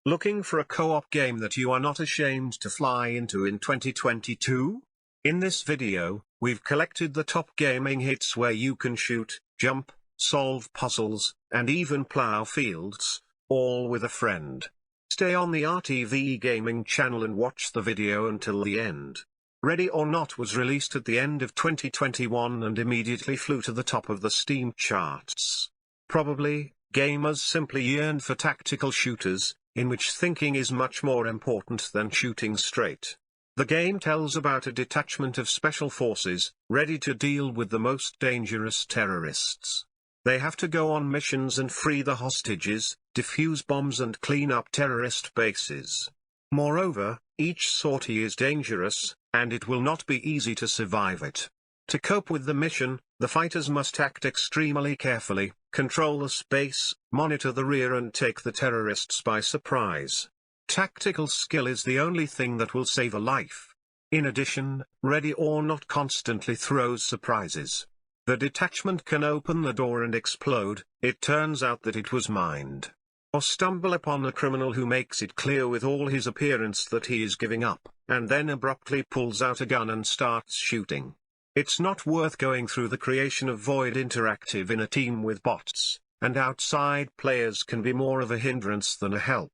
Looking for a co-op game that you are not ashamed to fly into in 2022? In this video, we've collected the top gaming hits where you can shoot, jump, solve puzzles, and even plow fields, all with a friend. Stay on the RTV Gaming channel and watch the video until the end. Ready or Not was released at the end of 2021 and immediately flew to the top of the Steam charts. Probably, gamers simply yearn for tactical shooters, in which thinking is much more important than shooting straight. The game tells about a detachment of special forces, ready to deal with the most dangerous terrorists. They have to go on missions and free the hostages, defuse bombs and clean up terrorist bases. Moreover, each sortie is dangerous, and it will not be easy to survive it. To cope with the mission, the fighters must act extremely carefully, control the space, monitor the rear and take the terrorists by surprise. Tactical skill is the only thing that will save a life. In addition, Ready or Not constantly throws surprises. The detachment can open the door and explode, it turns out that it was mined. Or stumble upon a criminal who makes it clear with all his appearance that he is giving up, and then abruptly pulls out a gun and starts shooting. It's not worth going through the creation of Void Interactive in a team with bots, and outside players can be more of a hindrance than a help.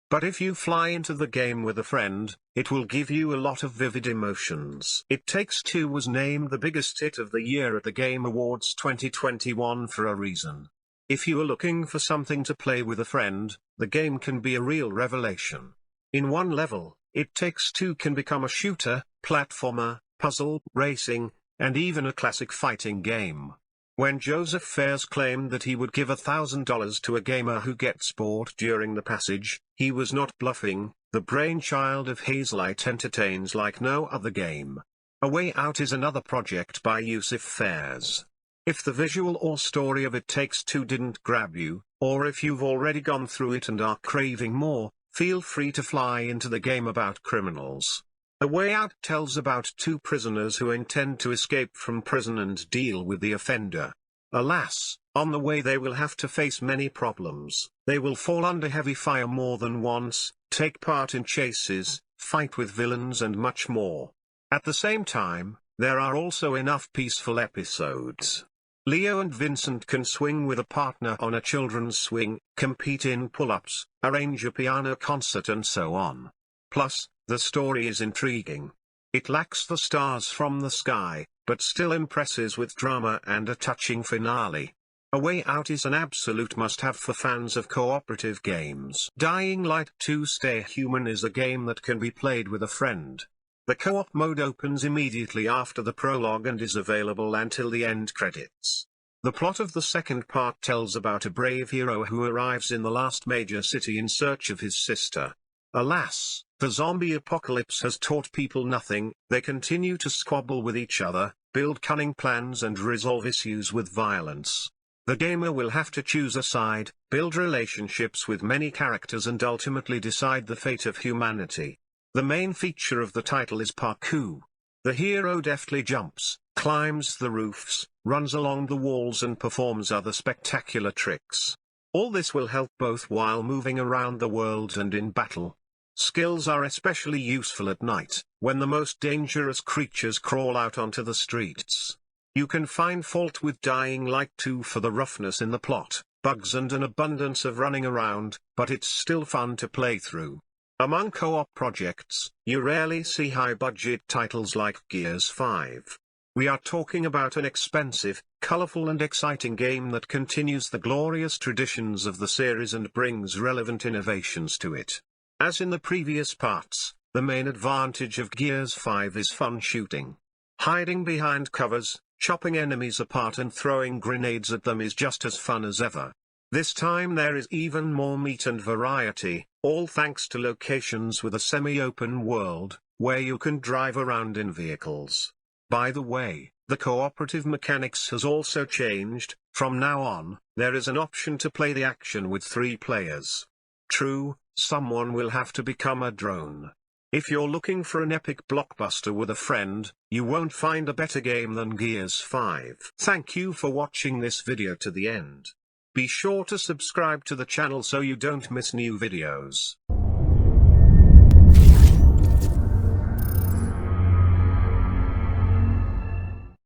But if you fly into the game with a friend, it will give you a lot of vivid emotions. It Takes Two was named the biggest hit of the year at the Game Awards 2021 for a reason. If you are looking for something to play with a friend, the game can be a real revelation. In one level, It Takes Two can become a shooter, platformer, puzzle, racing, and even a classic fighting game. When Joseph Fares claimed that he would give $1,000 to a gamer who gets bored during the passage, he was not bluffing. The brainchild of Hazelight entertains like no other game. A Way Out is another project by Joseph Fares. If the visual or story of It Takes Two didn't grab you, or if you've already gone through it and are craving more, feel free to fly into the game about criminals. A Way Out tells about two prisoners who intend to escape from prison and deal with the offender. Alas, on the way they will have to face many problems. They will fall under heavy fire more than once, take part in chases, fight with villains and much more. At the same time, there are also enough peaceful episodes. Leo and Vincent can swing with a partner on a children's swing, compete in pull-ups, arrange a piano concert and so on. Plus, the story is intriguing. It lacks the stars from the sky, but still impresses with drama and a touching finale. A Way Out is an absolute must-have for fans of cooperative games. Dying Light 2 Stay Human is a game that can be played with a friend. The co-op mode opens immediately after the prologue and is available until the end credits. The plot of the second part tells about a brave hero who arrives in the last major city in search of his sister. Alas, the zombie apocalypse has taught people nothing. They continue to squabble with each other, build cunning plans and resolve issues with violence. The gamer will have to choose a side, build relationships with many characters and ultimately decide the fate of humanity. The main feature of the title is parkour. The hero deftly jumps, climbs the roofs, runs along the walls and performs other spectacular tricks. All this will help both while moving around the world and in battle. Skills are especially useful at night, when the most dangerous creatures crawl out onto the streets. You can find fault with Dying Light 2 for the roughness in the plot, bugs and an abundance of running around, but it's still fun to play through. Among co-op projects, you rarely see high-budget titles like Gears 5. We are talking about an expensive, colorful and exciting game that continues the glorious traditions of the series and brings relevant innovations to it. As in the previous parts, the main advantage of Gears 5 is fun shooting. Hiding behind covers, chopping enemies apart and throwing grenades at them is just as fun as ever. This time there is even more meat and variety, all thanks to locations with a semi-open world, where you can drive around in vehicles. By the way, the cooperative mechanics has also changed. From now on, there is an option to play the action with 3 players. True, someone will have to become a drone. If you're looking for an epic blockbuster with a friend, you won't find a better game than Gears 5. Thank you for watching this video to the end. Be sure to subscribe to the channel so you don't miss new videos.